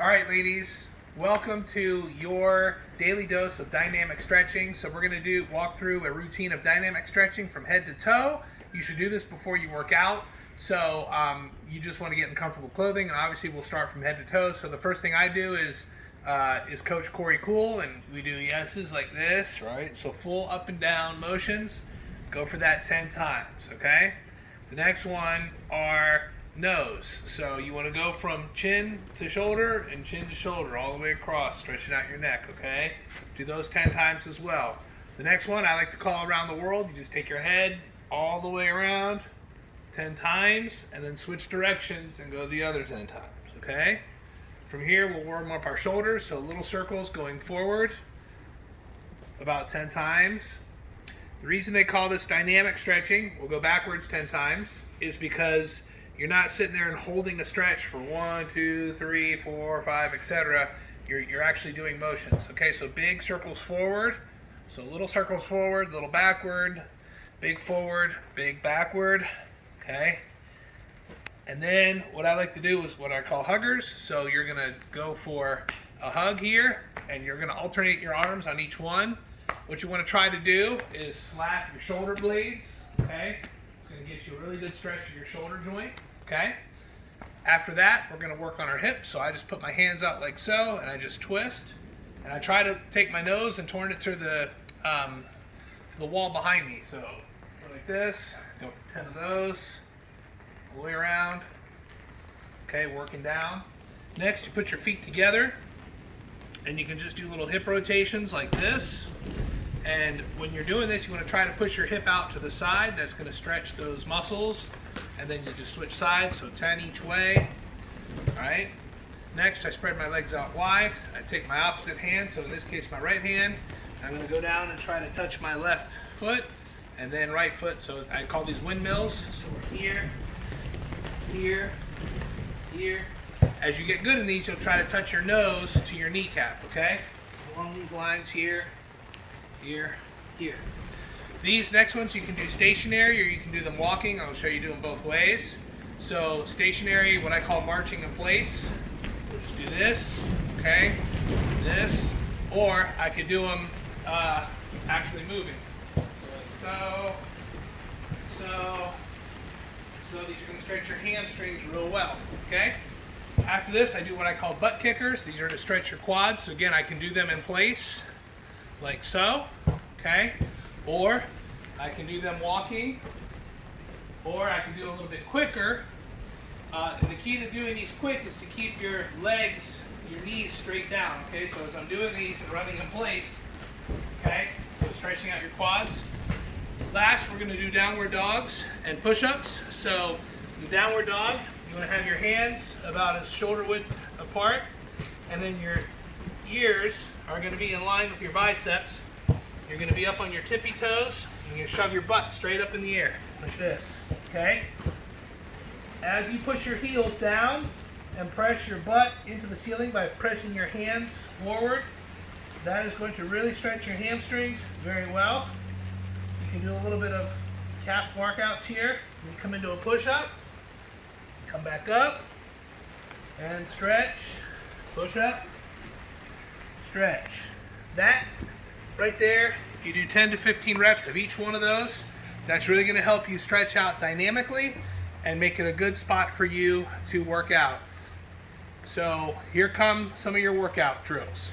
All right, ladies, welcome to your daily dose of dynamic stretching. So we're going to walk through a routine of dynamic stretching from head to toe. You should do this before you work out. So you just want to get in comfortable clothing, and obviously we'll start from head to toe. So the first thing I do is Coach Corey Cool, and we do yeses like this, right? So full up and down motions. Go for that 10 times, okay? The next one are nose. So you want to go from chin to shoulder and chin to shoulder all the way across, stretching out your neck, okay? Do those 10 times as well. The next one I like to call around the world. You just take your head all the way around 10 times and then switch directions and go the other 10 times, okay? From here we'll warm up our shoulders, so little circles going forward about 10 times. The reason they call this dynamic stretching, we'll go backwards 10 times, is because you're not sitting there and holding a stretch for 1, 2, 3, 4, 5, etc. You're actually doing motions. Okay, so big circles forward. So little circles forward, little backward, big forward, big backward. Okay. And then what I like to do is what I call huggers. So you're going to go for a hug here, and you're going to alternate your arms on each one. What you want to try to do is slap your shoulder blades. Okay. It's going to get you a really good stretch of your shoulder joint. Okay. After that, we're going to work on our hips. So I just put my hands out like so, and I just twist, and I try to take my nose and turn it to the wall behind me. So go like this. Go for 10 of those, all the way around. Okay, working down. Next, you put your feet together, and you can just do little hip rotations like this. And when you're doing this, you want to try to push your hip out to the side. That's going to stretch those muscles. And then you just switch sides, so 10 each way. All right. Next, I spread my legs out wide. I take my opposite hand, so in this case, my right hand. I'm going to go down and try to touch my left foot, and then right foot. So I call these windmills. So we're here, here, here. As you get good in these, you'll try to touch your nose to your kneecap, okay? Along these lines here, here, here. These next ones you can do stationary or you can do them walking. I'll show you do them both ways. So stationary, what I call marching in place. We'll just do this, okay? This. Or I could do them actually moving. So these are going to stretch your hamstrings real well, okay? After this, I do what I call butt kickers. These are to stretch your quads. So again, I can do them in place, like so, okay? Or I can do them walking, or I can do a little bit quicker. And the key to doing these quick is to keep your legs, your knees straight down, okay? So as I'm doing these and running in place, okay? So stretching out your quads. Last, we're going to do downward dogs and push-ups. So the downward dog, you want to have your hands about a shoulder width apart, and then your ears are going to be in line with your biceps. You're going to be up on your tippy toes, and you shove your butt straight up in the air, like this, okay? As you push your heels down and press your butt into the ceiling by pressing your hands forward, that is going to really stretch your hamstrings very well. You can do a little bit of calf workouts here. You come into a push-up, come back up, and stretch, push-up, stretch. That right there, if you do 10 to 15 reps of each one of those, that's really going to help you stretch out dynamically and make it a good spot for you to work out. So here come some of your workout drills.